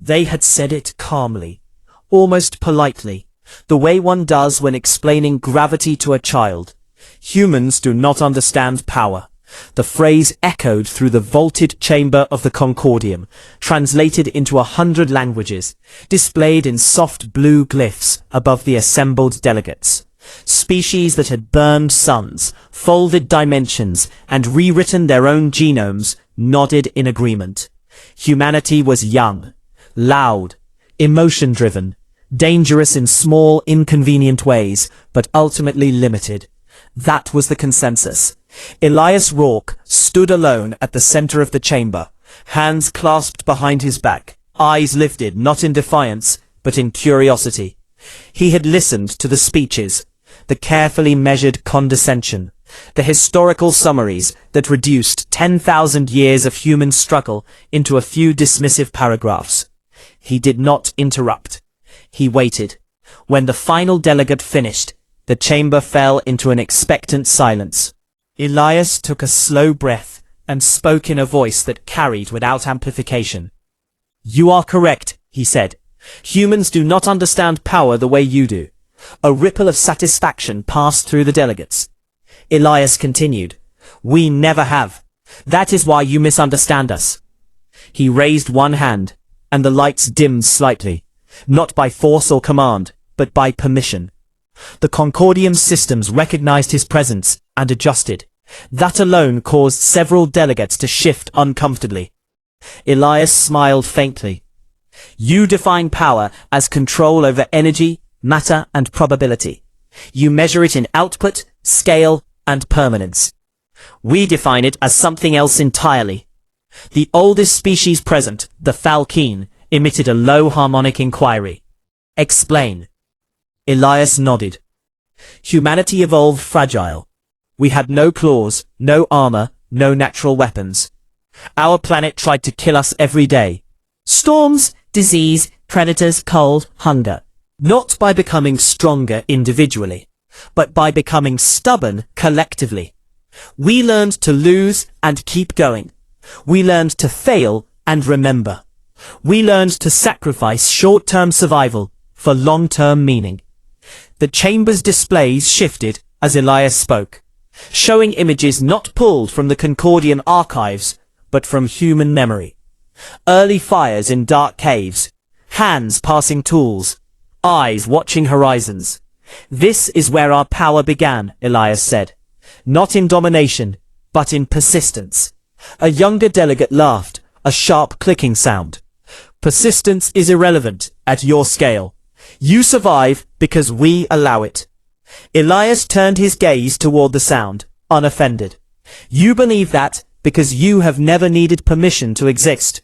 They had said it calmly, almost politely, the way one does when explaining gravity to a child. Humans do not understand power. The phrase echoed through the vaulted chamber of the Concordium, translated into 100 languages, displayed in soft blue glyphs above the assembled delegates. Species that had burned suns, folded dimensions, and rewritten their own genomes nodded in agreement. Humanity was young, loud, emotion-driven, dangerous in small, inconvenient ways, but ultimately limited. That was the consensus. Elias Rourke stood alone at the center of the chamber, hands clasped behind his back, eyes lifted not in defiance, but in curiosity. He had listened to the speeches, the carefully measured condescension, the historical summaries that reduced 10,000 years of human struggle into a few dismissive paragraphs. He did not interrupt. He waited. When the final delegate finished, the chamber fell into an expectant silence. Elias took a slow breath and spoke in a voice that carried without amplification. "You are correct," he said. "Humans do not understand power the way you do." A ripple of satisfaction passed through the delegates. Elias continued, "We never have. That is why you misunderstand us." He raised one hand, and the lights dimmed slightly, not by force or command, but by permission. The Concordium's systems recognized his presence and adjusted. That alone caused several delegates to shift uncomfortably. Elias smiled faintly. "You define power as control over energy, matter, and probability. You measure it in output, scale, and permanence. We define it as something else entirely." The oldest species present, the falcine, emitted a low harmonic inquiry. "Explain." Elias nodded. "Humanity evolved fragile. We had no claws, no armor, no natural weapons. Our planet tried to kill us every day. Storms, disease, predators, cold, hunger. Not by becoming stronger individually, but by becoming stubborn collectively. We learned to lose and keep going. We learned to fail and remember. We learned to sacrifice short-term survival for long-term meaning." The chamber's displays shifted as Elias spoke, showing images not pulled from the Concordium archives, but from human memory. Early fires in dark caves, hands passing tools, eyes watching horizons. "This is where our power began," Elias said. "Not in domination, but in persistence." A younger delegate laughed, a sharp clicking sound. "Persistence is irrelevant at your scale. You survive because we allow it." Elias turned his gaze toward the sound, unoffended. "You believe that because you have never needed permission to exist."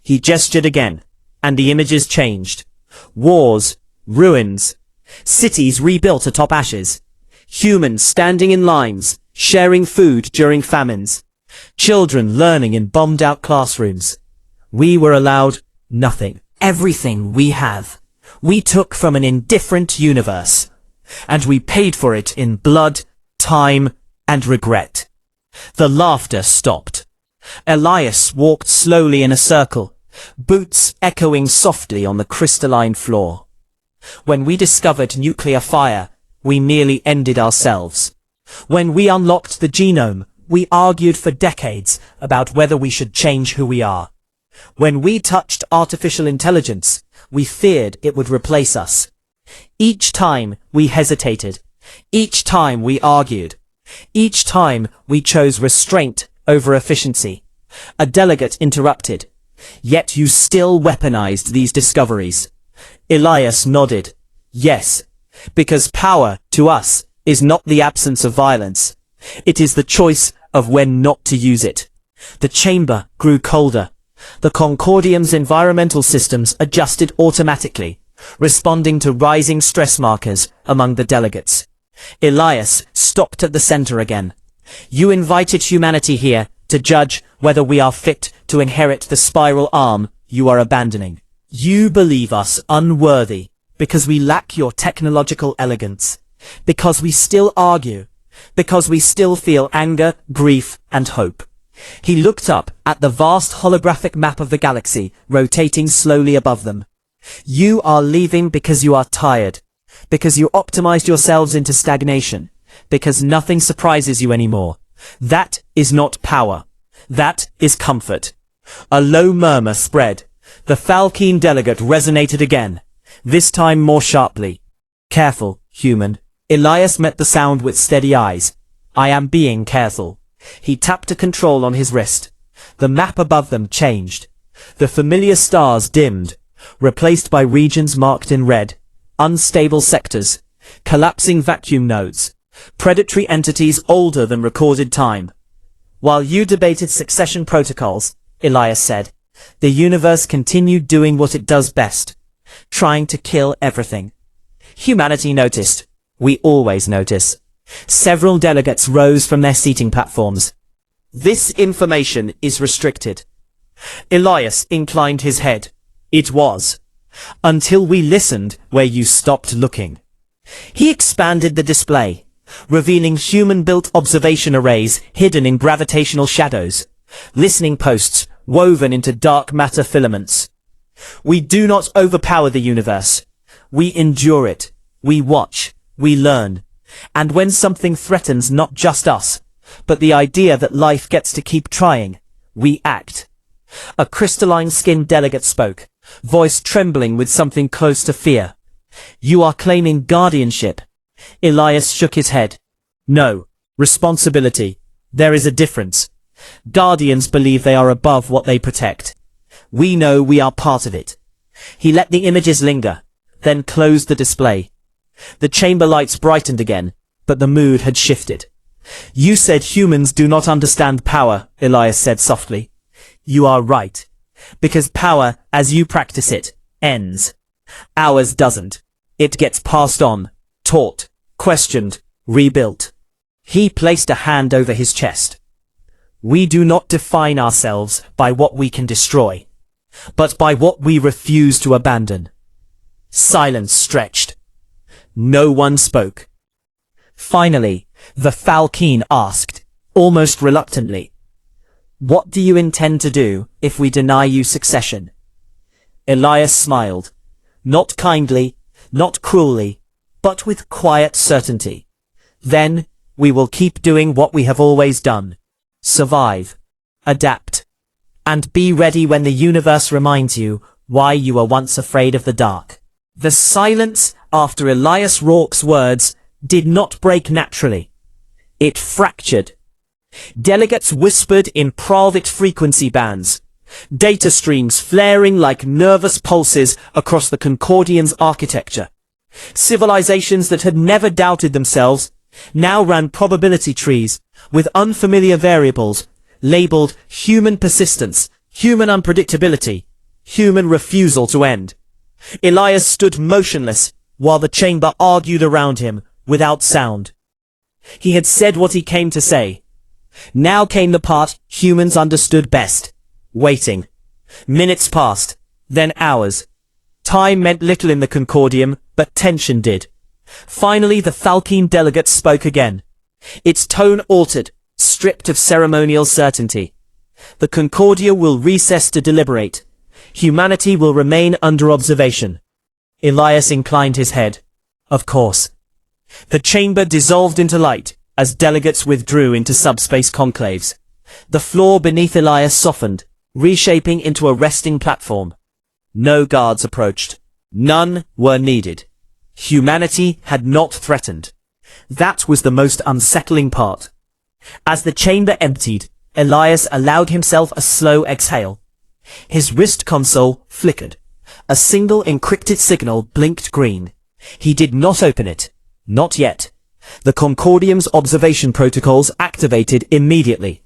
He gestured again, and the images changed. Wars, ruins, cities rebuilt atop ashes, humans standing in lines, sharing food during famines, children learning in bombed-out classrooms. We were allowed nothing. Everything we have, we took from an indifferent universe, and we paid for it in blood, time, and regret. The laughter stopped. Elias walked slowly in a circle, boots echoing softly on the crystalline floor. "When we discovered nuclear fire, we nearly ended ourselves. When we unlocked the genome, we argued for decades about whether we should change who we are. When we touched artificial intelligence, we feared it would replace us. Each time we hesitated. Each time we argued. Each time we chose restraint over efficiency." A delegate interrupted. "Yet you still weaponized these discoveries." Elias nodded. "Yes, because power, to us, is not the absence of violence. It is the choice of when not to use it." The chamber grew colder. The Concordium's environmental systems adjusted automatically, responding to rising stress markers among the delegates. Elias stopped at the center again. "You invited humanity here to judge whether we are fit to inherit the spiral arm you are abandoning. You believe us unworthy because we lack your technological elegance, because we still argue, because we still feel anger, grief, and hope. He looked up at the vast holographic map of the galaxy, rotating slowly above them. You are leaving because you are tired, because you optimized yourselves into stagnation, because nothing surprises you anymore. That is not power. That is comfort. A low murmur spread. The Falkene delegate resonated again, this time more sharply. Careful, human. Elias met the sound with steady eyes. I am being careful. He tapped a control on his wrist. The map above them changed. The familiar stars dimmed, replaced by regions marked in red, unstable sectors, collapsing vacuum nodes, predatory entities older than recorded time. While you debated succession protocols, Elias said, the universe continued doing what it does best, trying to kill everything. Humanity noticed. We always notice. Several delegates rose from their seating platforms. This information is restricted. Elias inclined his head. It was. Until we listened where you stopped looking. He expanded the display, revealing human-built observation arrays hidden in gravitational shadows, listening posts woven into dark matter filaments. We do not overpower the universe. We endure it. We watch. We learn. And when something threatens not just us, but the idea that life gets to keep trying, we act. A crystalline-skinned delegate spoke, voice trembling with something close to fear. You are claiming guardianship. Elias shook his head. No, responsibility. There is a difference. Guardians believe they are above what they protect. We know we are part of it. He let the images linger, then closed the display. The chamber lights brightened again, but the mood had shifted. You said humans do not understand power, Elias said softly. You are right. Because power, as you practice it, ends. Ours doesn't. It gets passed on, taught, questioned, rebuilt. He placed a hand over his chest. We do not define ourselves by what we can destroy, but by what we refuse to abandon. Silence stretched. No one spoke. Finally, the Falkene asked, almost reluctantly, what do you intend to do if we deny you succession? Elias smiled, not kindly, not cruelly, but with quiet certainty. Then, we will keep doing what we have always done. Survive, adapt, and be ready when the universe reminds you why you were once afraid of the dark. The silence after Elias Rourke's words did not break naturally. It fractured. Delegates whispered in private frequency bands, data streams flaring like nervous pulses across the Concordian's architecture. Civilizations that had never doubted themselves now ran probability trees with unfamiliar variables labeled human persistence, human unpredictability, human refusal to end. Elias stood motionless while the chamber argued around him without sound. He had said what he came to say. Now came the part humans understood best. Waiting. Minutes passed, then hours. Time meant little in the Concordium, but tension did. Finally, the Falkene delegate spoke again. Its tone altered, stripped of ceremonial certainty. The Concordia will recess to deliberate. Humanity will remain under observation. Elias inclined his head. Of course. The chamber dissolved into light as delegates withdrew into subspace conclaves. The floor beneath Elias softened, reshaping into a resting platform. No guards approached. None were needed. Humanity had not threatened. That was the most unsettling part. As the chamber emptied, Elias allowed himself a slow exhale. His wrist console flickered. A single encrypted signal blinked green. He did not open it. Not yet. The Concordium's observation protocols activated immediately.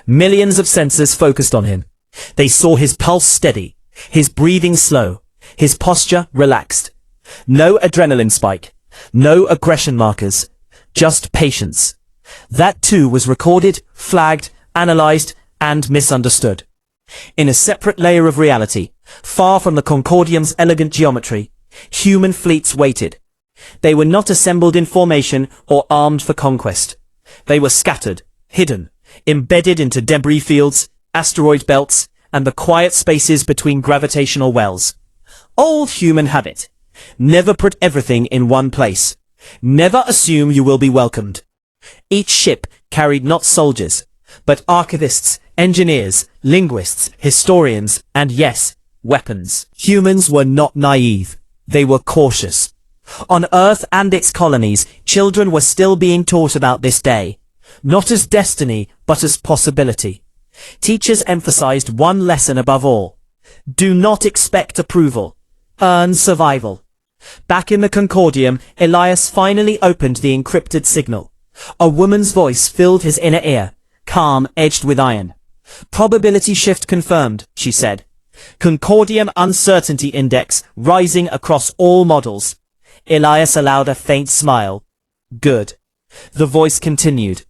Millions of sensors focused on him. They saw his pulse steady, his breathing slow, his posture relaxed. No adrenaline spike, no aggression markers, just patience. That too was recorded, flagged, analyzed, and misunderstood. In a separate layer of reality, far from the Concordium's elegant geometry, human fleets waited. They were not assembled in formation or armed for conquest. They were scattered, hidden, embedded into debris fields, asteroid belts, and the quiet spaces between gravitational wells. Old human habit. Never put everything in one place. Never assume you will be welcomed. Each ship carried not soldiers, but archivists, engineers, linguists, historians, and yes, weapons. Humans were not naive. They were cautious. On Earth and its colonies, children were still being taught about this day, not as destiny, but as possibility. Teachers emphasized one lesson above all. Do not expect approval. Earn survival. Back in the Concordium, Elias finally opened the encrypted signal. A woman's voice filled his inner ear, calm, edged with iron. Probability shift confirmed, she said. Concordium uncertainty index rising across all models. Elias allowed a faint smile. Good. The voice continued.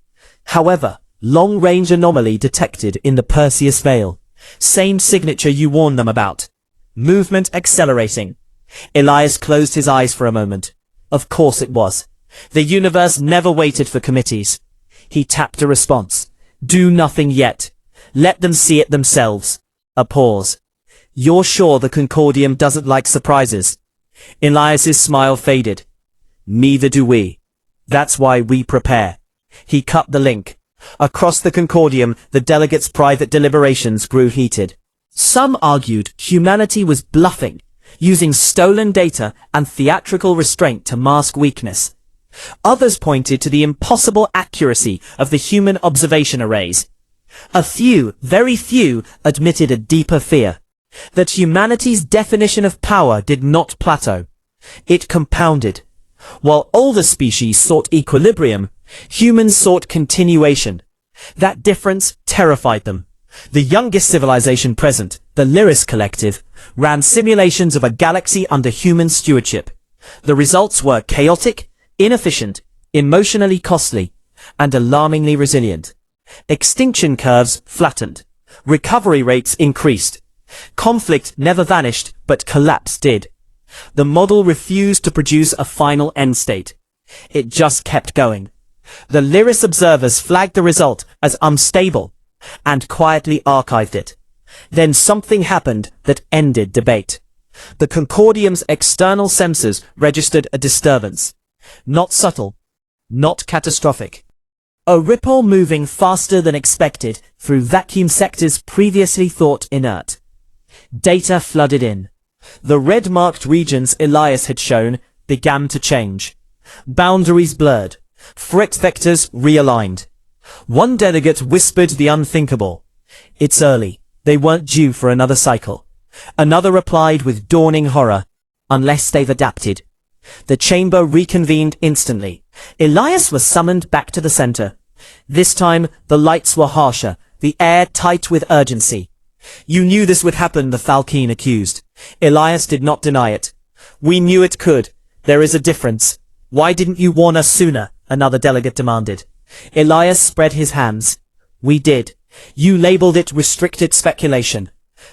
However, long-range anomaly detected in the Perseus Veil. Same signature you warned them about. Movement accelerating. Elias closed his eyes for a moment. Of course it was. The universe never waited for committees. He tapped a response. Do nothing yet. Let them see it themselves. A pause. You're sure the Concordium doesn't like surprises? Elias's smile faded. Neither do we. That's why we prepare. He cut the link. Across the Concordium, the delegates' private deliberations grew heated. Some argued humanity was bluffing, using stolen data and theatrical restraint to mask weakness. Others pointed to the impossible accuracy of the human observation arrays. A few, very few, admitted a deeper fear. That humanity's definition of power did not plateau. It compounded. While older species sought equilibrium, humans sought continuation. That difference terrified them. The youngest civilization present, the Lyris Collective, ran simulations of a galaxy under human stewardship. The results were chaotic, inefficient, emotionally costly, and alarmingly resilient. Extinction curves flattened. Recovery rates increased. Conflict never vanished, but collapse did. The model refused to produce a final end state. It just kept going. The Lyris observers flagged the result as unstable and quietly archived it. Then something happened that ended debate. The Concordium's external sensors registered a disturbance. Not subtle, not catastrophic. A ripple moving faster than expected through vacuum sectors previously thought inert. Data flooded in. The red-marked regions Elias had shown began to change. Boundaries blurred. Threat vectors realigned. One delegate whispered the unthinkable. It's early. They weren't due for another cycle. Another replied with dawning horror. Unless they've adapted. The chamber reconvened instantly. Elias was summoned back to the center. This time, the lights were harsher, the air tight with urgency. You knew this would happen, the Falcine accused. Elias did not deny it. We knew it could. There is a difference. Why didn't you warn us sooner? Another delegate demanded. Elias spread his hands. We did. You labeled it restricted speculation.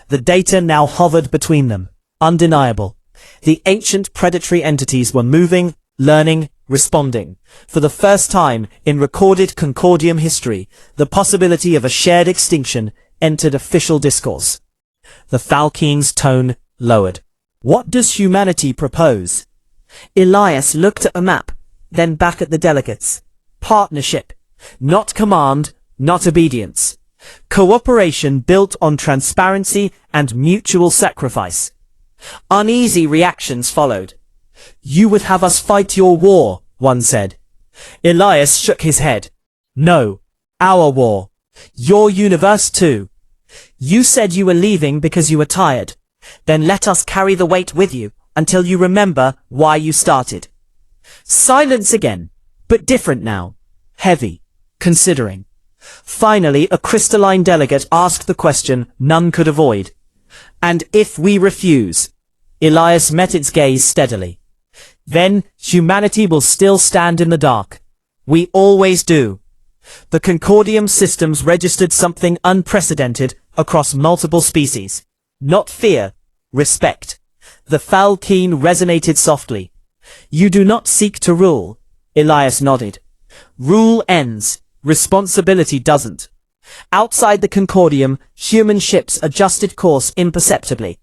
The data now hovered between them. Undeniable. The ancient predatory entities were moving, learning, responding. For the first time in recorded Concordium history, the possibility of a shared extinction entered official discourse. The Falcine's tone lowered. What does humanity propose? Elias looked at a map, then back at the delegates. Partnership. Not command, not obedience. Cooperation built on transparency and mutual sacrifice. Uneasy reactions followed. You would have us fight your war, one said. Elias shook his head. No, our war. Your universe too. You said you were leaving because you were tired. Then let us carry the weight with you until you remember why you started. Silence again, but different now. Heavy, considering. Finally, a crystalline delegate asked the question none could avoid. And if we refuse? Elias met its gaze steadily. Then humanity will still stand in the dark. We always do. The Concordium systems registered something unprecedented across multiple species. Not fear, respect. The Falcine resonated softly. You do not seek to rule. Elias nodded. Rule ends. Responsibility doesn't. Outside the Concordium, human ships adjusted course imperceptibly.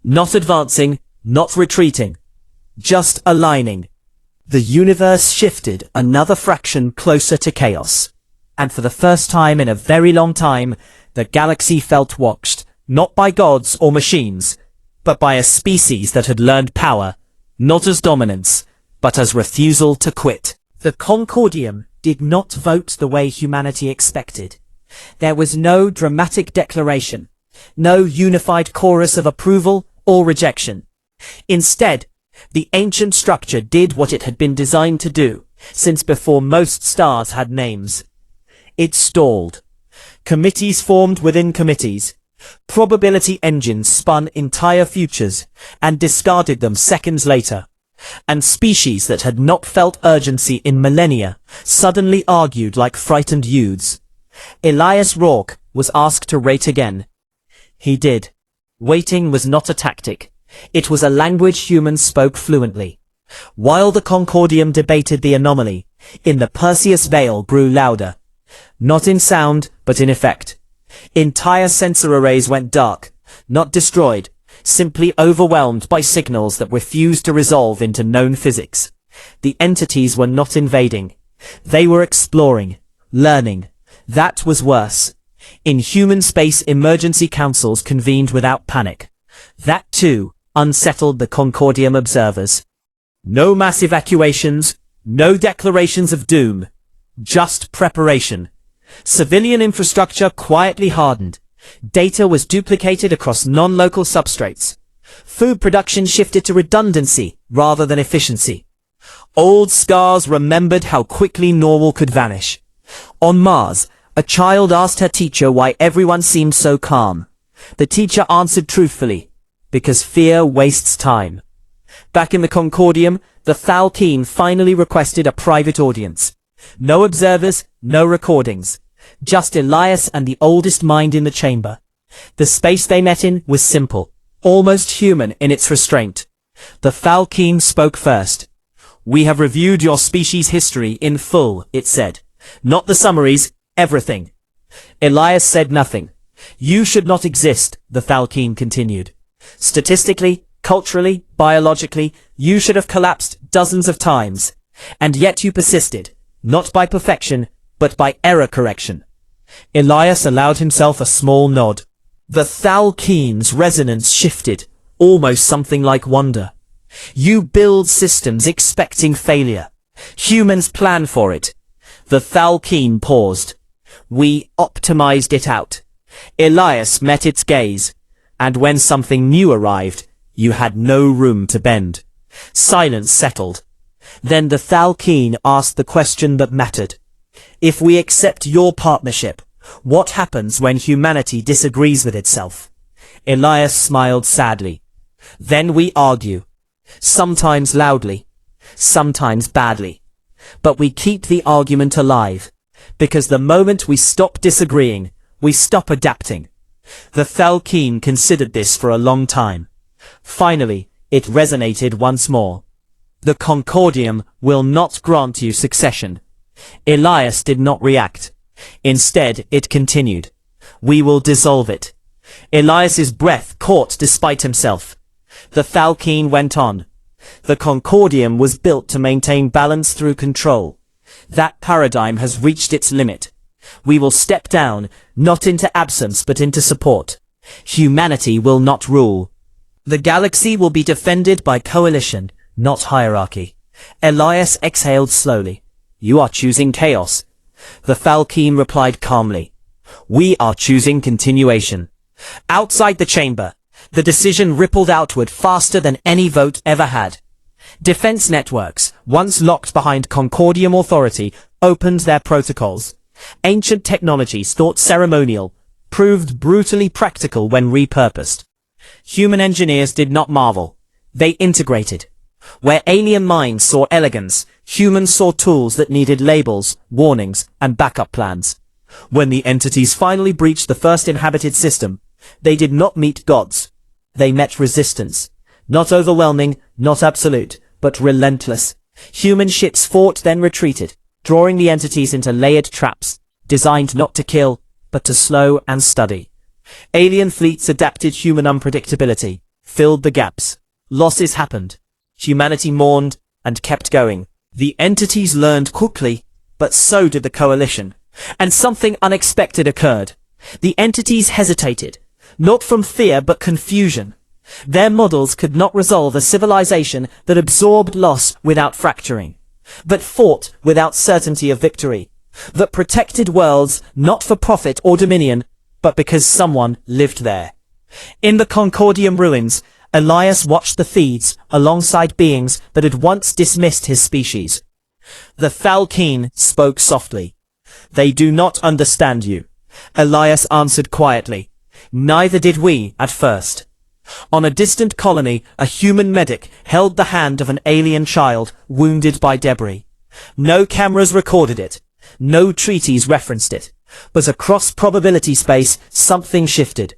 Not advancing, not retreating. Just aligning. The universe shifted another fraction closer to chaos. And for the first time in a very long time, the galaxy felt watched, not by gods or machines, but by a species that had learned power, not as dominance, but as refusal to quit. The Concordium did not vote the way humanity expected. There was no dramatic declaration, no unified chorus of approval or rejection. Instead, the ancient structure did what it had been designed to do, since before most stars had names. It stalled. Committees formed within committees. Probability engines spun entire futures and discarded them seconds later. And species that had not felt urgency in millennia suddenly argued like frightened youths. Elias Rourke was asked to rate again. He did. Waiting was not a tactic. It was a language humans spoke fluently. While the Concordium debated the anomaly, in the Perseus veil grew louder. Not in sound, but in effect. Entire sensor arrays went dark, not destroyed, simply overwhelmed by signals that refused to resolve into known physics. The entities were not invading. They were exploring, learning. That was worse. In human space, emergency councils convened without panic. That too unsettled the Concordium observers. No mass evacuations, no declarations of doom. Just preparation. Civilian infrastructure quietly hardened. Data was duplicated across non-local substrates. Food production shifted to redundancy rather than efficiency. Old scars remembered how quickly normal could vanish. On Mars, a child asked her teacher why everyone seemed so calm. The teacher answered truthfully, because fear wastes time. Back in the Concordium, the Thalkeen finally requested a private audience. No observers, no recordings. Just Elias and the oldest mind in the chamber. The space they met in was simple, almost human in its restraint. The Thalkeen spoke first. "We have reviewed your species' history in full," it said. "Not the summaries, everything." Elias said nothing. "You should not exist," the Thalkeen continued. "Statistically, culturally, biologically, you should have collapsed dozens of times. And yet you persisted, not by perfection, but by error correction." Elias allowed himself a small nod. The Thalkeen's resonance shifted, almost something like wonder. "You build systems expecting failure. Humans plan for it." The Thalkeen paused. "We optimized it out." Elias met its gaze. "And when something new arrived, you had no room to bend." Silence settled. Then the Thalkeen asked the question that mattered. "If we accept your partnership, what happens when humanity disagrees with itself?" Elias smiled sadly. "Then we argue. Sometimes loudly, sometimes badly. But we keep the argument alive, because the moment we stop disagreeing, we stop adapting." The Thalkeen considered this for a long time. Finally, it resonated once more. "The Concordium will not grant you succession." Elias did not react. Instead, it continued. "We will dissolve it." Elias's breath caught despite himself. The Thalkeen went on. "The Concordium was built to maintain balance through control. That paradigm has reached its limit. We will step down, not into absence but into support. Humanity will not rule. The galaxy will be defended by coalition, not hierarchy." Elias exhaled slowly. "You are choosing chaos." The Thalkeen replied calmly. "We are choosing continuation." Outside the chamber, the decision rippled outward faster than any vote ever had. Defense networks, once locked behind Concordium authority, opened their protocols. Ancient technologies thought ceremonial, proved brutally practical when repurposed. Human engineers did not marvel. They integrated. Where alien minds saw elegance, humans saw tools that needed labels, warnings, and backup plans. When the entities finally breached the first inhabited system, they did not meet gods. They met resistance. Not overwhelming, not absolute, but relentless. Human ships fought then retreated, drawing the entities into layered traps, designed not to kill, but to slow and study. Alien fleets adapted human unpredictability, filled the gaps. Losses happened. Humanity mourned and kept going. The entities learned quickly, but so did the coalition. And something unexpected occurred. The entities hesitated, not from fear but confusion. Their models could not resolve a civilization that absorbed loss without fracturing, that fought without certainty of victory, that protected worlds not for profit or dominion, but because someone lived there. In the Concordium ruins, Elias watched the feeds alongside beings that had once dismissed his species. The Thalkeen spoke softly. "They do not understand you," Elias answered quietly. "Neither did we at first." On a distant colony, a human medic held the hand of an alien child wounded by debris. No cameras recorded it. No treaties referenced it. But across probability space, something shifted.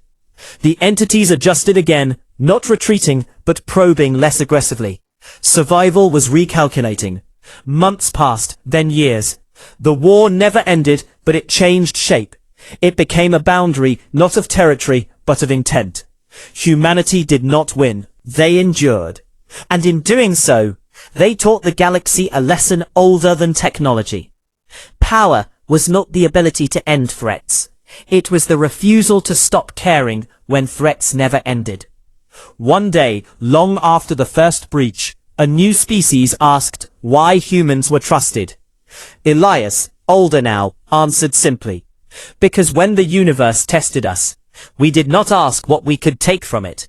The entities adjusted again, not retreating, but probing less aggressively. Survival was recalculating. Months passed, then years. The war never ended, but it changed shape. It became a boundary, not of territory, but of intent. Humanity did not win. They endured. And in doing so, they taught the galaxy a lesson older than technology. Power was not the ability to end threats. It was the refusal to stop caring when threats never ended. One day, long after the first breach, a new species asked why humans were trusted. Elias, older now, answered simply, "Because when the universe tested us, we did not ask what we could take from it.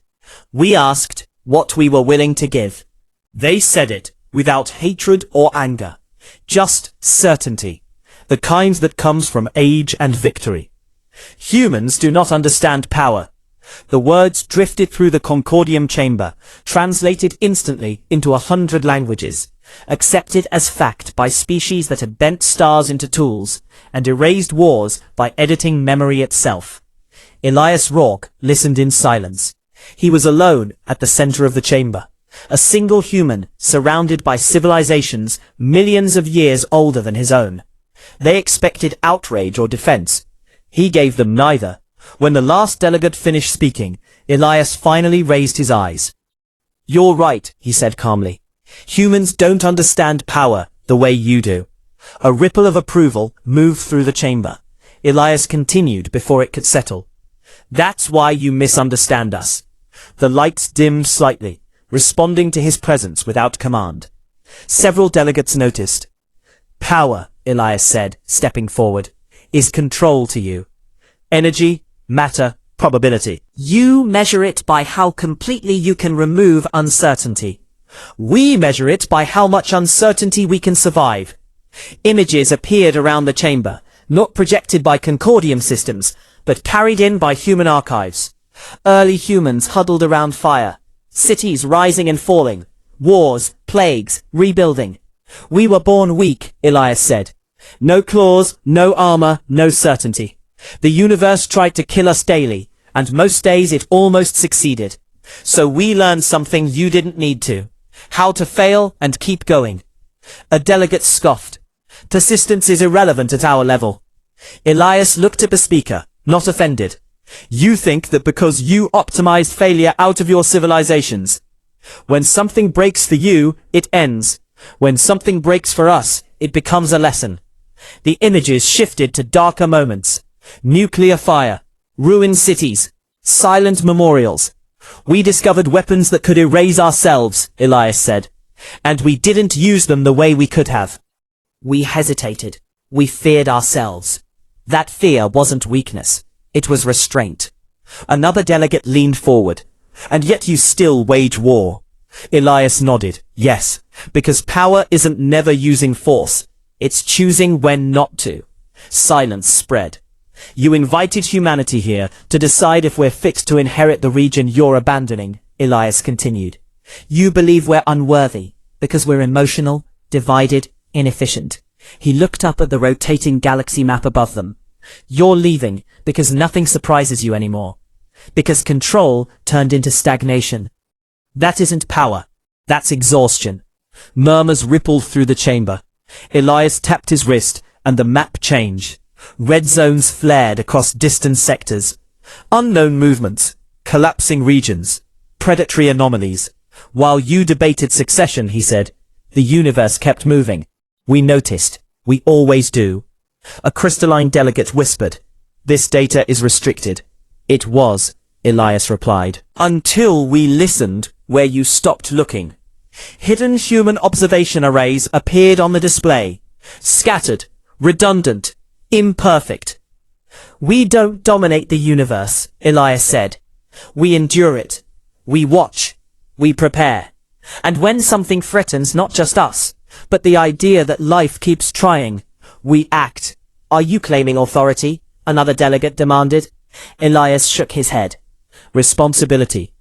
We asked what we were willing to give." They said it without hatred or anger, just certainty, the kind that comes from age and victory. Humans do not understand power. The words drifted through the Concordium chamber, translated instantly into 100 languages, accepted as fact by species that had bent stars into tools, and erased wars by editing memory itself. Elias Rourke listened in silence. He was alone at the center of the chamber, a single human surrounded by civilizations millions of years older than his own. They expected outrage or defense. He gave them neither. When the last delegate finished speaking, Elias finally raised his eyes. "You're right," he said calmly. "Humans don't understand power the way you do." A ripple of approval moved through the chamber. Elias continued before it could settle. "That's why you misunderstand us." The lights dimmed slightly, responding to his presence without command. Several delegates noticed. "Power," Elias said, stepping forward, "is control to you. Energy, matter, probability. You measure it by how completely you can remove uncertainty. We measure it by how much uncertainty we can survive." Images appeared around the chamber, not projected by Concordium systems, but carried in by human archives. Early humans huddled around fire, cities rising and falling, wars, plagues, rebuilding. "We were born weak," Elias said. "No claws, no armor, no certainty. The universe tried to kill us daily, and most days it almost succeeded. So we learned something you didn't need to. How to fail and keep going." A delegate scoffed. "Persistence is irrelevant at our level." Elias looked at the speaker, not offended. "You think that because you optimized failure out of your civilizations. When something breaks for you, it ends. When something breaks for us, it becomes a lesson." The images shifted to darker moments. Nuclear fire, ruined cities, silent memorials. "We discovered weapons that could erase ourselves," Elias said. "And we didn't use them the way we could have. We hesitated. We feared ourselves. That fear wasn't weakness. It was restraint." Another delegate leaned forward. "And yet you still wage war." Elias nodded. "Yes, because power isn't never using force. It's choosing when not to." Silence spread. "You invited humanity here to decide if we're fit to inherit the region you're abandoning," Elias continued. "You believe we're unworthy because we're emotional, divided, inefficient." He looked up at the rotating galaxy map above them. "You're leaving because nothing surprises you anymore. Because control turned into stagnation. That isn't power. That's exhaustion." Murmurs rippled through the chamber. Elias tapped his wrist, and the map changed. Red zones flared across distant sectors. Unknown movements, collapsing regions, predatory anomalies. While you debated succession, he said, the universe kept moving. We noticed. We always do. A crystalline delegate whispered. This data is restricted. It was, Elias replied. Until we listened where you stopped looking. Hidden human observation arrays appeared on the display. Scattered, redundant, imperfect. We don't dominate the universe, Elias said. We endure it. We watch. We prepare. And when something threatens not just us, but the idea that life keeps trying, we act. Are you claiming authority? Another delegate demanded. Elias shook his head. Responsibility.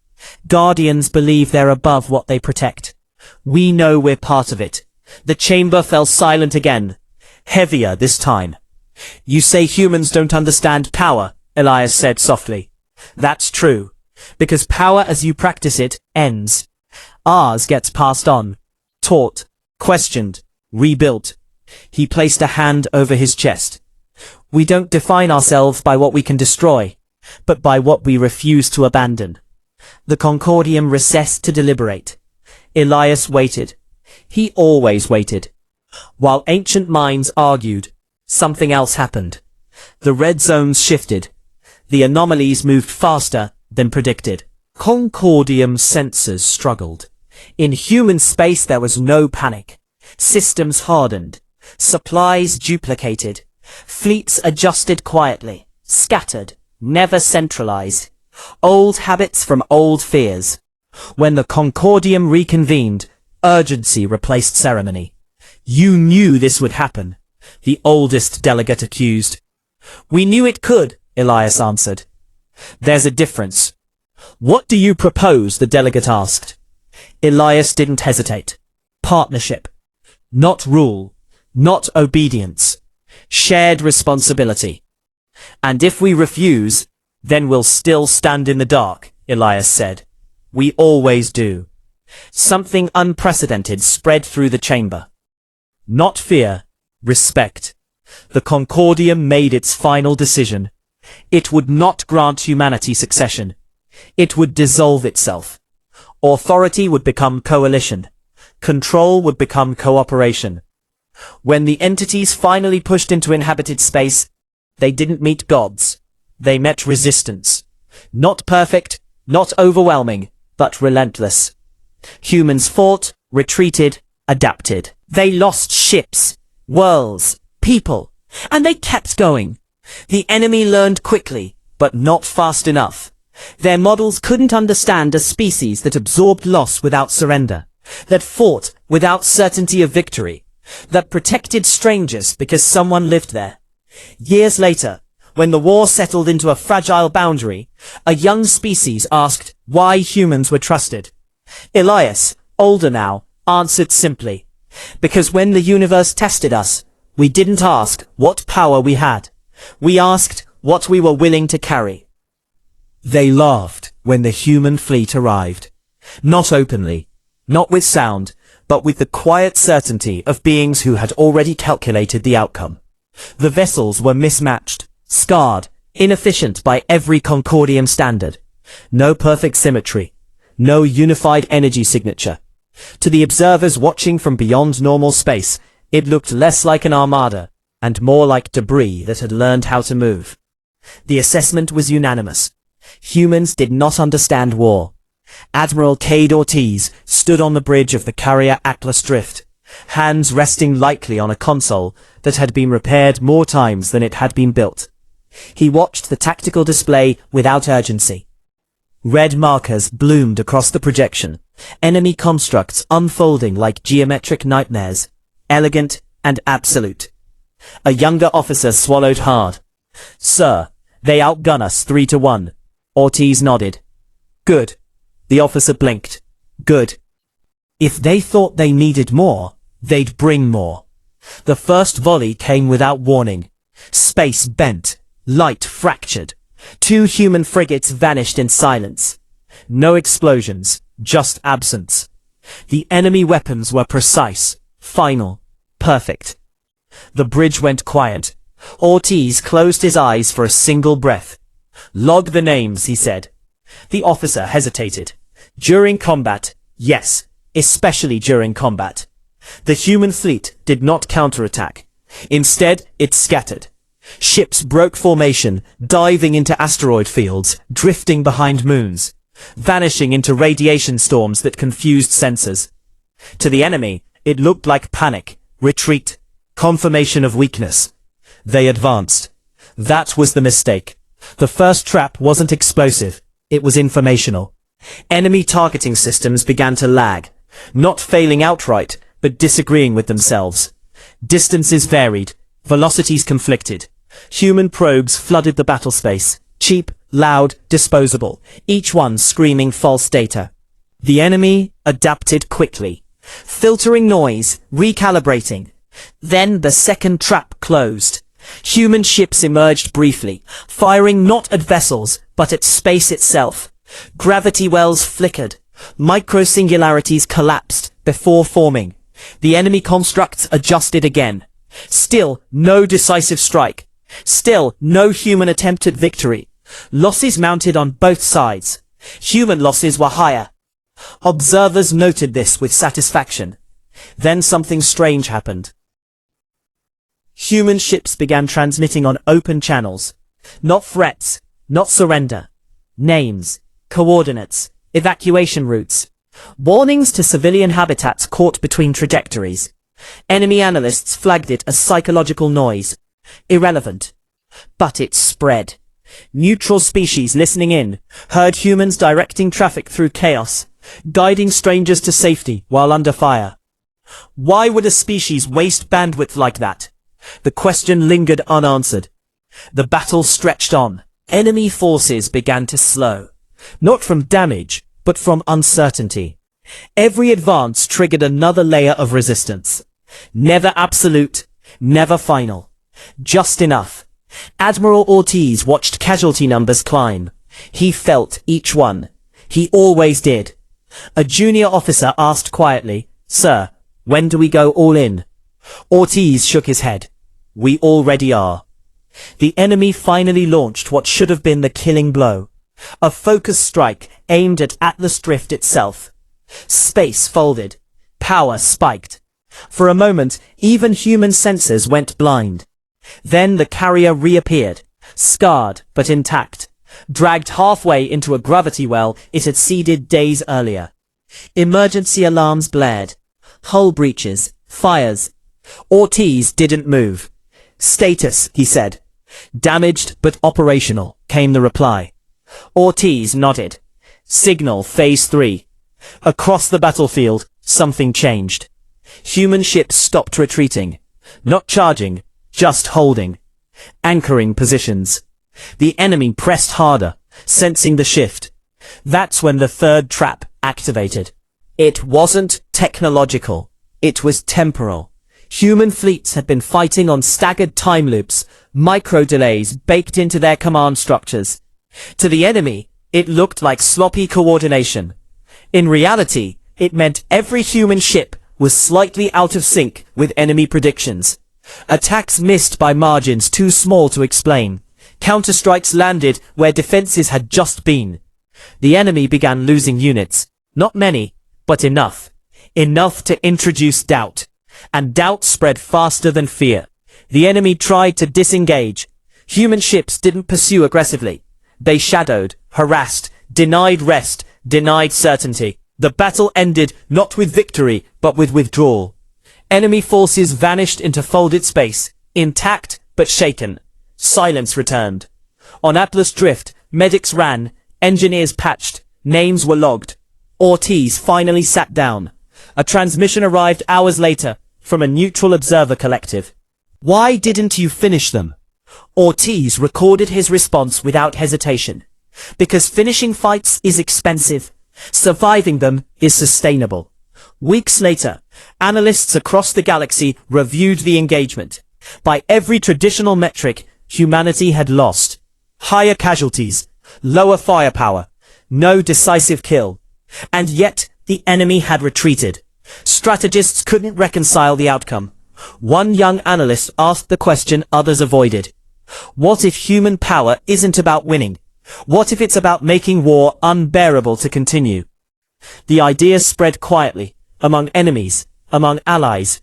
Guardians believe they're above what they protect. We know we're part of it. The chamber fell silent again. Heavier this time. You say humans don't understand power, Elias said softly. That's true. Because power as you practice it ends. Ours gets passed on. Taught. Questioned. Rebuilt. He placed a hand over his chest. We don't define ourselves by what we can destroy, but by what we refuse to abandon. The Concordium recessed to deliberate. Elias waited. He always waited. While ancient minds argued, something else happened. The red zones shifted. The anomalies moved faster than predicted. Concordium sensors struggled. In human space there was no panic. Systems hardened. Supplies duplicated. Fleets adjusted quietly. Scattered. Never centralized. Old habits from old fears. When the Concordium reconvened, urgency replaced ceremony. You knew this would happen, the oldest delegate accused. We knew it could, Elias answered. There's a difference. What do you propose? The delegate asked. Elias didn't hesitate. Partnership. Not rule. Not obedience. Shared responsibility. And if we refuse, then we'll still stand in the dark, Elias said. We always do. Something unprecedented spread through the chamber. Not fear, respect. The Concordium made its final decision. It would not grant humanity succession. It would dissolve itself. Authority would become coalition. Control would become cooperation. When the entities finally pushed into inhabited space, they didn't meet gods. They met resistance. Not perfect, not overwhelming, but relentless. Humans fought, retreated, adapted. They lost ships, worlds, people, and they kept going. The enemy learned quickly, but not fast enough. Their models couldn't understand a species that absorbed loss without surrender, that fought without certainty of victory, that protected strangers because someone lived there. Years later, when the war settled into a fragile boundary, a young species asked why humans were trusted. Elias, older now, answered simply, because when the universe tested us, we didn't ask what power we had. We asked what we were willing to carry. They laughed when the human fleet arrived. Not openly, not with sound, but with the quiet certainty of beings who had already calculated the outcome. The vessels were mismatched, scarred, inefficient by every Concordium standard. No perfect symmetry. No unified energy signature. To the observers watching from beyond normal space, it looked less like an armada, and more like debris that had learned how to move. The assessment was unanimous. Humans did not understand war. Admiral Cade Ortiz stood on the bridge of the carrier Atlas Drift, hands resting lightly on a console that had been repaired more times than it had been built. He watched the tactical display without urgency. Red markers bloomed across the projection, enemy constructs unfolding like geometric nightmares, elegant and absolute. A younger officer swallowed hard. Sir, they outgun us 3-1. Ortiz nodded. Good. The officer blinked. Good. If they thought they needed more, they'd bring more. The first volley came without warning. Space bent. Light fractured. 2 human frigates vanished in silence. No explosions, just absence. The enemy weapons were precise, final, perfect. The bridge went quiet. Ortiz closed his eyes for a single breath. "Log the names," he said. The officer hesitated. "During combat, yes, especially during combat." The human fleet did not counterattack. Instead, it scattered. Ships broke formation, diving into asteroid fields, drifting behind moons, vanishing into radiation storms that confused sensors. To the enemy, it looked like panic, retreat, confirmation of weakness. They advanced. That was the mistake. The first trap wasn't explosive, it was informational. Enemy targeting systems began to lag, not failing outright, but disagreeing with themselves. Distances varied, velocities conflicted. Human probes flooded the battle space, cheap, loud, disposable, each one screaming false data. The enemy adapted quickly, filtering noise, recalibrating. Then the second trap closed. Human ships emerged briefly, firing not at vessels, but at space itself. Gravity wells flickered. Micro-singularities collapsed before forming. The enemy constructs adjusted again. Still no decisive strike. Still no human attempt at victory. Losses mounted on both sides. Human losses were higher. Observers noted this with satisfaction. Then something strange happened. Human ships began transmitting on open channels. Not threats, not surrender. Names, coordinates, evacuation routes. Warnings to civilian habitats caught between trajectories. Enemy analysts flagged it as psychological noise. Irrelevant. But it spread. Neutral species listening in heard humans directing traffic through chaos, guiding strangers to safety while under fire. Why would a species waste bandwidth like that? The question lingered unanswered. The battle stretched on. Enemy forces began to slow. Not from damage, but from uncertainty. Every advance triggered another layer of resistance. Never absolute, never final. Just enough. Admiral Ortiz watched casualty numbers climb. He felt each one. He always did. A junior officer asked quietly, "Sir, when do we go all in?" Ortiz shook his head. "We already are." The enemy finally launched what should have been the killing blow. A focused strike aimed at Atlas Drift itself. Space folded. Power spiked. For a moment, even human sensors went blind. Then the carrier reappeared, scarred but intact, dragged halfway into a gravity well it had seeded days earlier. Emergency alarms blared. Hull breaches, fires. Ortiz didn't move. "Status," he said. "Damaged but operational," came the reply. Ortiz nodded. "Signal phase 3. Across the battlefield, something changed. Human ships stopped retreating. Not charging, just holding. Anchoring positions. The enemy pressed harder, sensing the shift. That's when the third trap activated. It wasn't technological. It was temporal. Human fleets had been fighting on staggered time loops, micro-delays baked into their command structures. To the enemy, it looked like sloppy coordination. In reality, it meant every human ship was slightly out of sync with enemy predictions. Attacks missed by margins too small to explain. Counterstrikes landed where defenses had just been. The enemy began losing units. Not many, but enough. Enough to introduce doubt. And doubt spread faster than fear. The enemy tried to disengage. Human ships didn't pursue aggressively. They shadowed, harassed, denied rest, denied certainty. The battle ended not with victory, but with withdrawal. Enemy forces vanished into folded space, intact but shaken. Silence returned. On Atlas Drift, medics ran, engineers patched, names were logged. Ortiz finally sat down. A transmission arrived hours later from a neutral observer collective. "Why didn't you finish them?" Ortiz recorded his response without hesitation. "Because finishing fights is expensive. Surviving them is sustainable." Weeks later, analysts across the galaxy reviewed the engagement. By every traditional metric, humanity had lost. Higher casualties, lower firepower, no decisive kill. And yet, the enemy had retreated. Strategists couldn't reconcile the outcome. One young analyst asked the question others avoided. What if human power isn't about winning? What if it's about making war unbearable to continue? The idea spread quietly, among enemies, among allies,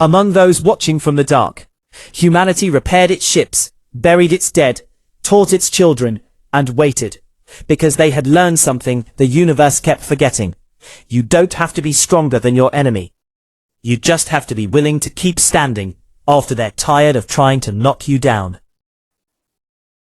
among those watching from the dark. Humanity repaired its ships, buried its dead, taught its children, and waited. Because they had learned something the universe kept forgetting. You don't have to be stronger than your enemy. You just have to be willing to keep standing after they're tired of trying to knock you down.